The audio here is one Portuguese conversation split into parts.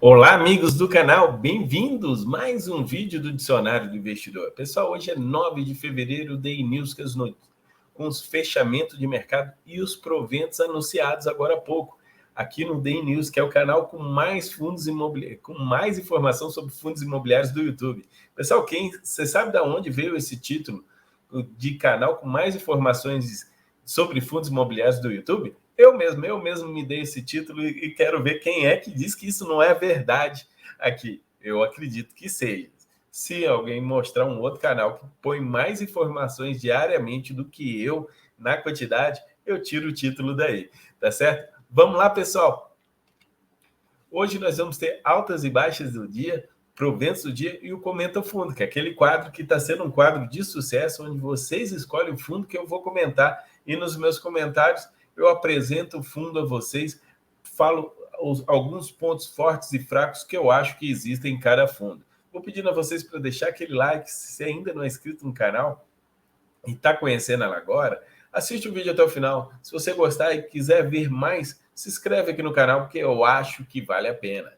Olá, amigos do canal, bem-vindos! Mais um vídeo do Dicionário do Investidor. Pessoal, hoje é 9 de fevereiro, Day News com os fechamentos de mercado e os proventos anunciados agora há pouco. Aqui no Day News, que é o canal com mais fundos imobiliários, com mais informação sobre fundos imobiliários do YouTube. Pessoal, você sabe de onde veio esse título de canal com mais informações sobre fundos imobiliários do YouTube? Eu mesmo me dei esse título e quero ver quem é que diz que isso não é verdade aqui. Eu acredito que seja. Se alguém mostrar um outro canal que põe mais informações diariamente do que eu na quantidade, eu tiro o título daí, tá certo? Vamos lá, pessoal. Hoje nós vamos ter altas e baixas do dia, proventos do dia e o Comenta Fundo, que é aquele quadro que está sendo um quadro de sucesso, onde vocês escolhem o fundo que eu vou comentar e nos meus comentários eu apresento o fundo a vocês, falo alguns pontos fortes e fracos que eu acho que existem em cada fundo. Vou pedindo a vocês para deixar aquele like, se ainda não é inscrito no canal e está conhecendo ela agora, assiste o vídeo até o final. Se você gostar e quiser ver mais, se inscreve aqui no canal, porque eu acho que vale a pena.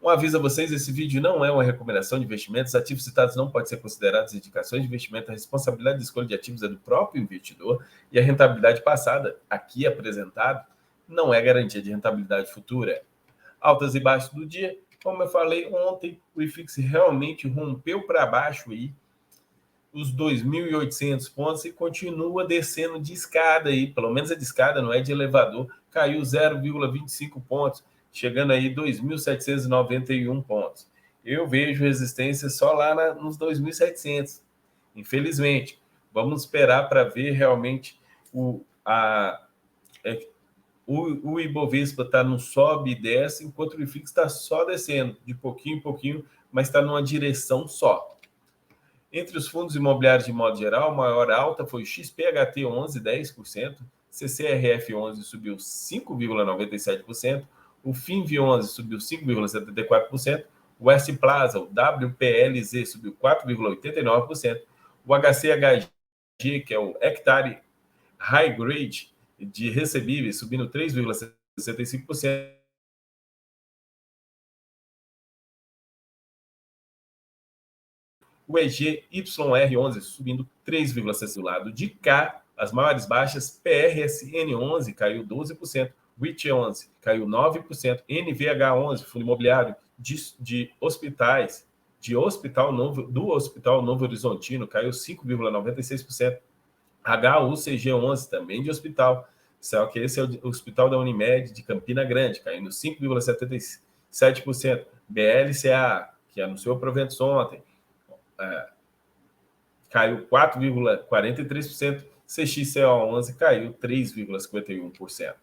Um aviso a vocês, esse vídeo não é uma recomendação de investimentos, ativos citados não podem ser considerados indicações de investimento, a responsabilidade de escolha de ativos é do próprio investidor e a rentabilidade passada, aqui apresentada, não é garantia de rentabilidade futura. Altas e baixas do dia, como eu falei ontem, o IFIX realmente rompeu para baixo aí, os 2.800 pontos e continua descendo de escada aí, pelo menos a de escada, não é de elevador, caiu 0,25 pontos, chegando aí 2.791 pontos. Eu vejo resistência só lá nos 2.700, infelizmente. Vamos esperar para ver realmente o Ibovespa está no sobe e desce, enquanto o IFIX está só descendo, de pouquinho em pouquinho, mas está numa direção só. Entre os fundos imobiliários de modo geral, a maior alta foi o XPHT 11, 10%, CCRF 11 subiu 5,97%, o FINV 11 subiu 5,74%, o S Plaza, o WPLZ, subiu 4,89%, o HCHG, que é o Hectare High Grade de recebíveis, subindo 3,65%, o EGYR11 subindo 3,6% do lado de cá, as maiores baixas, PRSN11 caiu 12%, WIT11 caiu 9%, NVH11, fundo imobiliário de hospitais, do Hospital Novo Horizontino, caiu 5,96%, HUCG11 também de hospital, só que esse é o Hospital da Unimed de Campina Grande, caindo 5,77%, BLCA, que anunciou proventos ontem, caiu 4,43%, CXCO11 caiu 3,51%.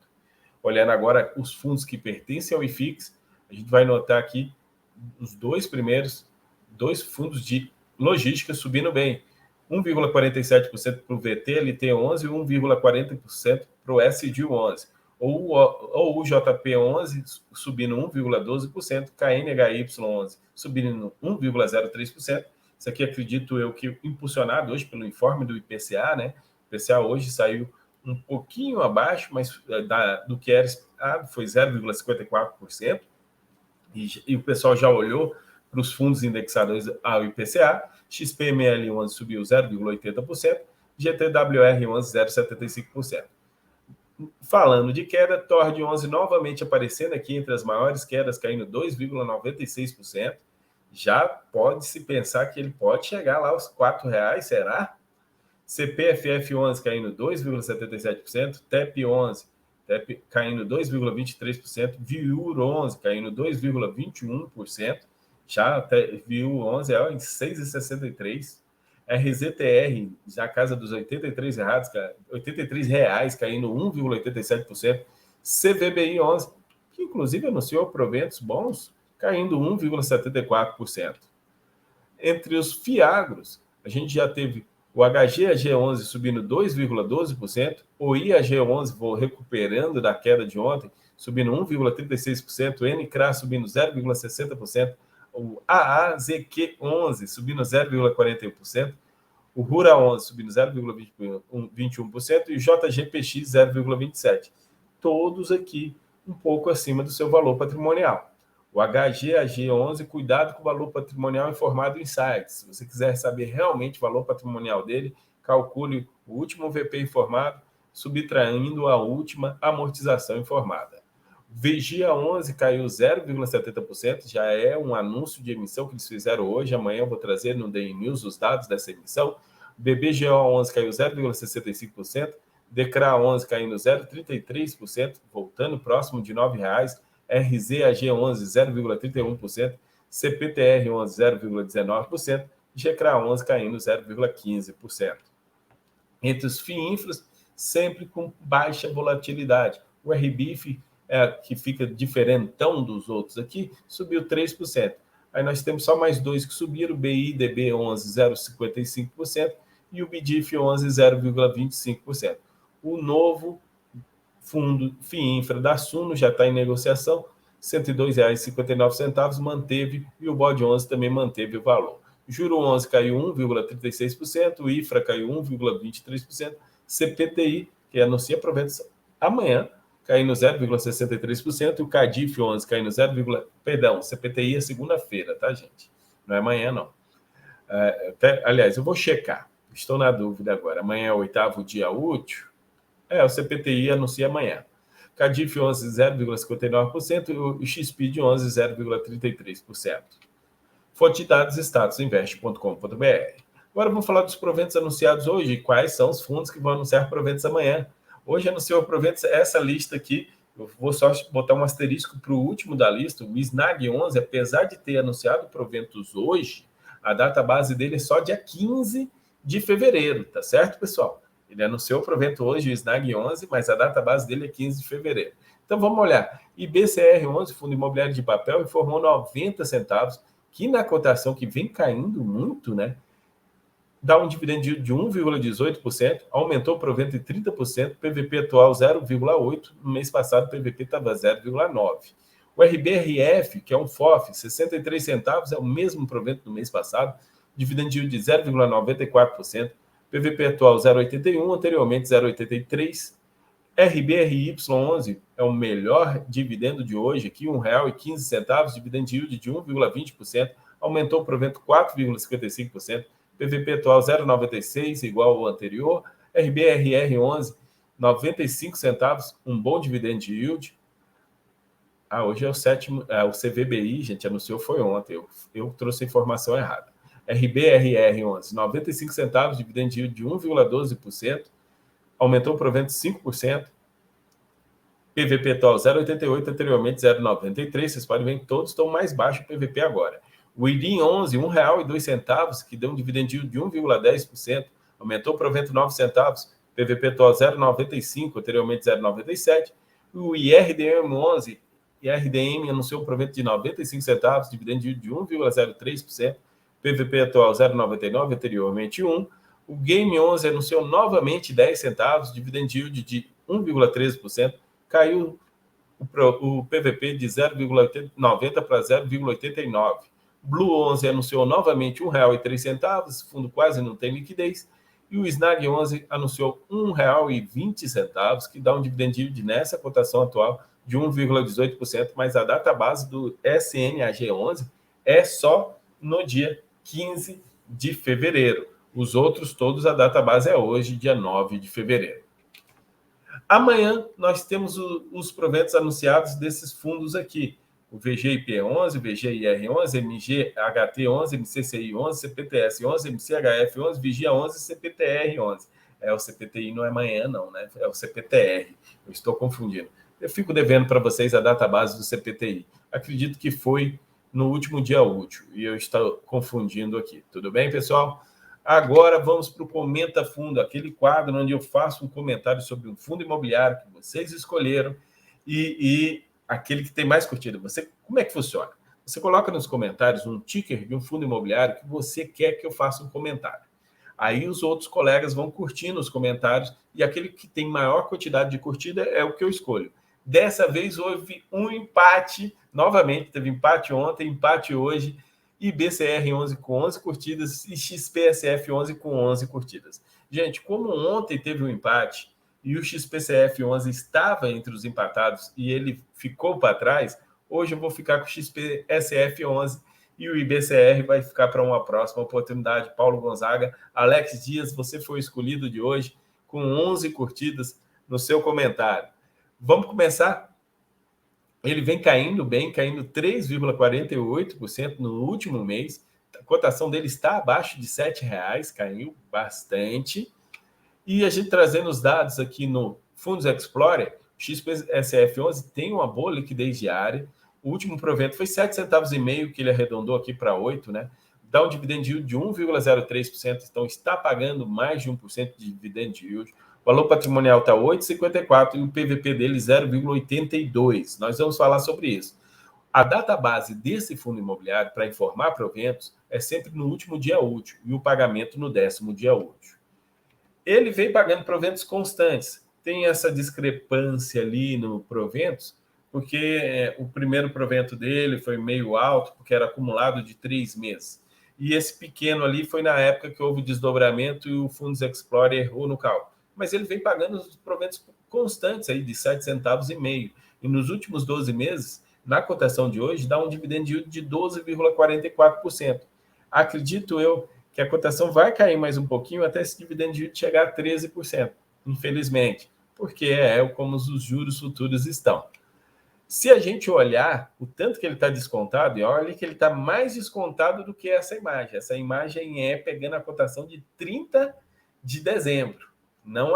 Olhando agora os fundos que pertencem ao IFIX, a gente vai notar aqui os dois fundos de logística subindo bem, 1,47% para o VTLT11 e 1,40% para o SDIL11. Ou o JP11 subindo 1,12%, KNHY11 subindo 1,03%. Isso aqui acredito eu que impulsionado hoje pelo informe do IPCA, né? O IPCA hoje saiu um pouquinho abaixo, mas do que era esperado, foi 0,54%. E o pessoal já olhou para os fundos indexados ao IPCA. XPML11 subiu 0,80%, GTWR11 0,75%. Falando de queda, TORD11 novamente aparecendo aqui entre as maiores quedas, caindo 2,96%. Já pode-se pensar que ele pode chegar lá aos R$4, será? CPFF11 caindo 2,77%, TEP11 caindo 2,23%, VIUR11 caindo 2,21%, já VIUR11 é em 6,63%, RZTR já casa dos R$83, R$83 caindo 1,87%, CVBI11, que inclusive anunciou proventos bons, caindo 1,74%. Entre os FIAGROS, a gente já teve o HGAG11 subindo 2,12%, o IAG11 recuperando da queda de ontem, subindo 1,36%, o NCRA subindo 0,60%, o AAZQ11 subindo 0,41%, o RURA11 subindo 0,21% e o JGPX 0,27%. Todos aqui um pouco acima do seu valor patrimonial. O HGAG11, cuidado com o valor patrimonial informado em sites. Se você quiser saber realmente o valor patrimonial dele, calcule o último VP informado, subtraindo a última amortização informada. Vigia11 caiu 0,70%, já é um anúncio de emissão que eles fizeram hoje. Amanhã eu vou trazer no Day News os dados dessa emissão. BBGO11 caiu 0,65%, DECRA11 caindo 0,33%, voltando próximo de R$ 9,00. RZAG11 0,31%, CPTR11 0,19%, GCRA11 caindo 0,15%. Entre os FIINFRAs, sempre com baixa volatilidade. O RBIF, que fica diferentão dos outros aqui, subiu 3%. Aí nós temos só mais dois que subiram, o BIDB11 0,55% e o BDIF 11 0,25%. O novo fundo FIINFRA da Suno já está em negociação, R$ 102,59, manteve, e o BOD 11 também manteve o valor. Juro 11 caiu 1,36%, o IFRA caiu 1,23%, CPTI, que anuncia proventos amanhã, caindo 0,63%, e o CADIF 11 caindo 0, perdão, CPTI é segunda-feira, tá, gente? Não é amanhã, não. Aliás, eu vou checar, estou na dúvida agora. Amanhã é o 8º dia útil. O CPTI anuncia amanhã. CADIF 11, 0,59% e o XPID 11, 0,33%. Fonte de dados, statusinvest.com.br. Agora vamos falar dos proventos anunciados hoje e quais são os fundos que vão anunciar proventos amanhã. Hoje anunciou proventos essa lista aqui. Eu vou só botar um asterisco para o último da lista. O SNAG 11, apesar de ter anunciado proventos hoje, a data base dele é só dia 15 de fevereiro, tá certo, pessoal? Ele anunciou o provento hoje, o SNAG 11, mas a data base dele é 15 de fevereiro. Então vamos olhar. IBCR 11, Fundo Imobiliário de Papel, informou 90 centavos, que na cotação que vem caindo muito, né? Dá um dividendo de 1,18%, aumentou o provento em 30%, PVP atual 0,8%, no mês passado o PVP estava 0,9%. O RBRF, que é um FOF, 63 centavos, é o mesmo provento do mês passado, dividendo de 0,94%, PVP atual 0,81, anteriormente 0,83. RBRY11 é o melhor dividendo de hoje, aqui R$ 1,15, dividend yield de 1,20%, aumentou o provento 4,55%, PVP atual 0,96, igual ao anterior. RBRR11, 95 centavos, um bom dividend yield. Hoje é o sétimo, o CVBI, gente, anunciou, foi ontem, eu trouxe a informação errada. RBRR11, 95 centavos, dividend yield de 1,12%, aumentou o provento 5%, PVP atual 0,88, anteriormente 0,93, vocês podem ver que todos estão mais baixos o PVP agora. O IDIM 11, R$ 1,02, que deu um dividend yield de 1,10%, aumentou o provento 9 centavos, PVP atual 0,95, anteriormente 0,97. O IRDM 11, IRDM anunciou um provento de 95 centavos, dividend yield de 1,03%, PVP atual 0,99, anteriormente 1. O Game 11 anunciou novamente 10 centavos, dividend yield de 1,13%, caiu o PVP de 0,90 para 0,89. Blue 11 anunciou novamente R$ 1,03, fundo quase não tem liquidez, e o Snag 11 anunciou R$ 1,20, que dá um dividend yield nessa cotação atual de 1,18%, mas a data base do SNAG 11 é só no dia 15 de fevereiro. Os outros todos, a data base é hoje, dia 9 de fevereiro. Amanhã nós temos os proventos anunciados desses fundos aqui. O VGIP11, VGIR11, MGHT11, MCCI11, CPTS 11, MCHF 11, Vigia 11 e CPTR 11. O CPTI não é amanhã, não, né? É o CPTR. Eu estou confundindo. Eu fico devendo para vocês a data base do CPTI. Acredito que foi no último dia útil e eu estou confundindo aqui. Tudo bem, pessoal? Agora vamos para o Comenta Fundo, aquele quadro onde eu faço um comentário sobre um fundo imobiliário que vocês escolheram e aquele que tem mais curtida. Como é que funciona? Você coloca nos comentários um ticker de um fundo imobiliário que você quer que eu faça um comentário. Aí os outros colegas vão curtindo os comentários e aquele que tem maior quantidade de curtida é o que eu escolho. Dessa vez houve um empate, novamente, teve empate ontem, empate hoje, IBCR 11 com 11 curtidas e XPSF 11 com 11 curtidas. Gente, como ontem teve um empate e o XPCF 11 estava entre os empatados e ele ficou para trás, Hoje eu vou ficar com o XPSF11 e o IBCR vai ficar para uma próxima oportunidade. Paulo Gonzaga, Alex Dias, você foi o escolhido de hoje com 11 curtidas no seu comentário. Vamos começar? Ele vem caindo bem, caindo 3,48% no último mês. A cotação dele está abaixo de R$ 7,00, caiu bastante. E a gente trazendo os dados aqui no Fundos Explorer, o XPSF11 tem uma boa liquidez diária. O último provento foi 7,5 centavos, que ele arredondou aqui para 8, né? Dá um dividend yield de 1,03%, então está pagando mais de 1% de dividend yield. O valor patrimonial está 8,54 e o PVP dele 0,82. Nós vamos falar sobre isso. A database desse fundo imobiliário para informar proventos é sempre no último dia útil e o pagamento no 10º dia útil. Ele vem pagando proventos constantes. Tem essa discrepância ali no proventos, porque o primeiro provento dele foi meio alto, porque era acumulado de 3 meses. E esse pequeno ali foi na época que houve desdobramento e o Fundos Explorer errou no cálculo. Mas ele vem pagando os proventos constantes aí de 7,5 centavos. E nos últimos 12 meses, na cotação de hoje, dá um dividend yield de 12,44%. Acredito eu que a cotação vai cair mais um pouquinho até esse dividend yield chegar a 13%, infelizmente, porque é como os juros futuros estão. Se a gente olhar o tanto que ele está descontado, e olha que ele está mais descontado do que essa imagem. Essa imagem é pegando a cotação de 30 de dezembro, não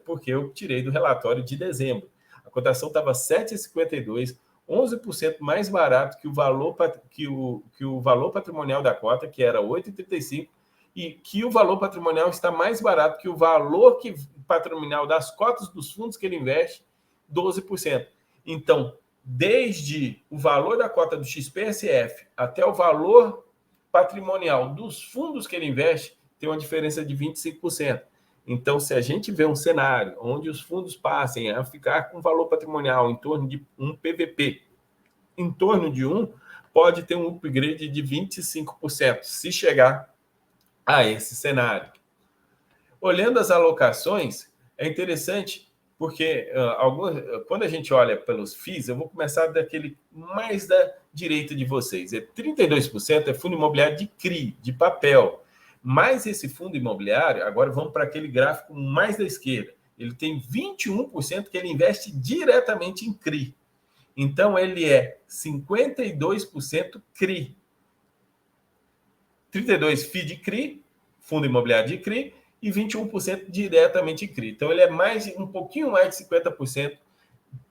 porque eu tirei do relatório de dezembro. A cotação estava 7,52, 11% mais barato que o valor patrimonial da cota, que era 8,35, e que o valor patrimonial está mais barato que o valor patrimonial das cotas dos fundos que ele investe, 12%. Então, desde o valor da cota do XPSF até o valor patrimonial dos fundos que ele investe, tem uma diferença de 25%. Então, se a gente vê um cenário onde os fundos passem a ficar com valor patrimonial em torno de um PVP, em torno de 1, pode ter um upgrade de 25%, se chegar a esse cenário. Olhando as alocações, é interessante, porque quando a gente olha pelos FIIs, eu vou começar daquele mais da direita de vocês. 32% é fundo imobiliário de CRI, de papel. Mas esse fundo imobiliário, agora vamos para aquele gráfico mais da esquerda, ele tem 21% que ele investe diretamente em CRI. Então, ele é 52% CRI. 32% FII de CRI, fundo imobiliário de CRI, e 21% diretamente em CRI. Então, ele é um pouquinho mais de 50%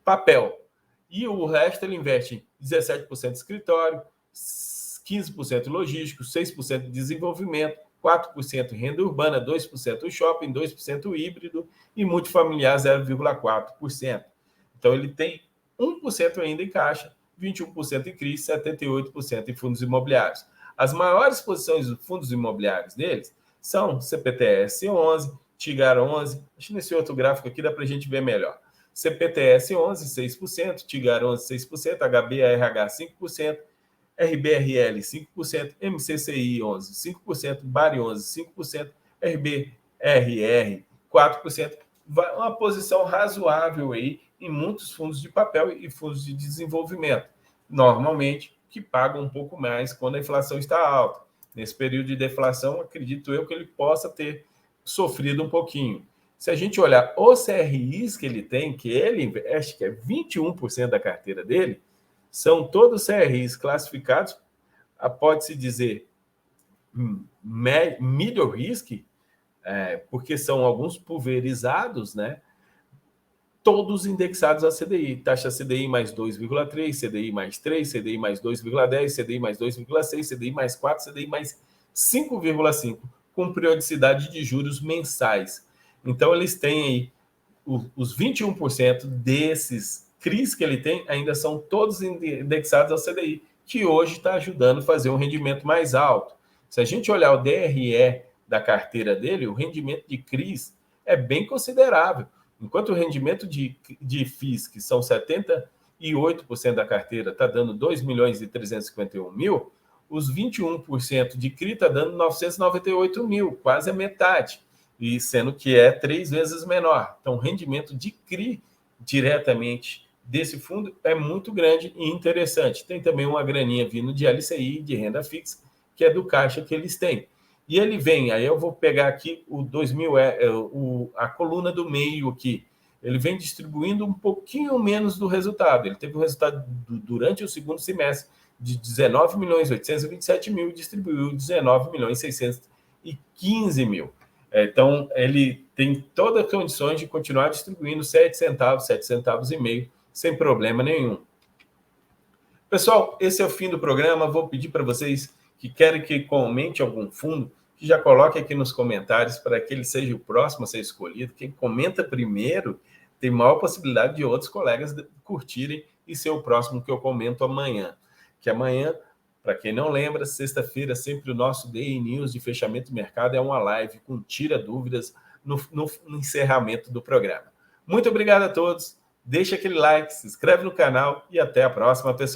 papel. E o resto ele investe em 17% escritório, 15% logístico, 6% de desenvolvimento, 4% renda urbana, 2% shopping, 2% híbrido e multifamiliar 0,4%. Então, ele tem 1% ainda em caixa, 21% em CRI, 78% em fundos imobiliários. As maiores posições dos fundos imobiliários deles são CPTS 11, Tigar 11, acho que nesse outro gráfico aqui dá para a gente ver melhor. CPTS 11, 6%, Tigar 11, 6%, HBRH 5%, RBRL 5%, MCCI 11, 5%, BARI 11, 5%, RBRR 4%. Uma posição razoável aí em muitos fundos de papel e fundos de desenvolvimento, normalmente que pagam um pouco mais quando a inflação está alta. Nesse período de deflação, acredito eu que ele possa ter sofrido um pouquinho. Se a gente olhar os CRIs que ele tem, que ele investe, que é 21% da carteira dele, são todos CRIs classificados, pode-se dizer, middle risk, porque são alguns pulverizados, né? Todos indexados a CDI. Taxa CDI mais 2,3, CDI mais 3, CDI mais 2,10, CDI mais 2,6, CDI mais 4, CDI mais 5,5, com periodicidade de juros mensais. Então, eles têm aí os 21% desses CRIs que ele tem, ainda são todos indexados ao CDI, que hoje está ajudando a fazer um rendimento mais alto. Se a gente olhar o DRE da carteira dele, o rendimento de CRIs é bem considerável. Enquanto o rendimento de FIIs, que são 78% da carteira, está dando 2.351.000, os 21% de CRI está dando 998.000, quase a metade, e sendo que é 3 vezes menor. Então, o rendimento de CRI diretamente desse fundo é muito grande e interessante. Tem também uma graninha vindo de LCI, de renda fixa, que é do caixa que eles têm. E ele vem, aí eu vou pegar aqui o 2000, a coluna do meio aqui. Ele vem distribuindo um pouquinho menos do resultado. Ele teve um resultado durante o segundo semestre de 19.827.000 e distribuiu 19.615.000. Então, ele tem todas as condições de continuar distribuindo 7 centavos, 7 centavos e meio, sem problema nenhum. Pessoal, esse é o fim do programa. Vou pedir para vocês que querem que comente algum fundo, que já coloque aqui nos comentários para que ele seja o próximo a ser escolhido. Quem comenta primeiro tem maior possibilidade de outros colegas curtirem e ser o próximo que eu comento amanhã. Que amanhã, para quem não lembra, sexta-feira, sempre o nosso Day News de fechamento de mercado é uma live com tira dúvidas no encerramento do programa. Muito obrigado a todos. Deixa aquele like, se inscreve no canal e até a próxima, pessoal.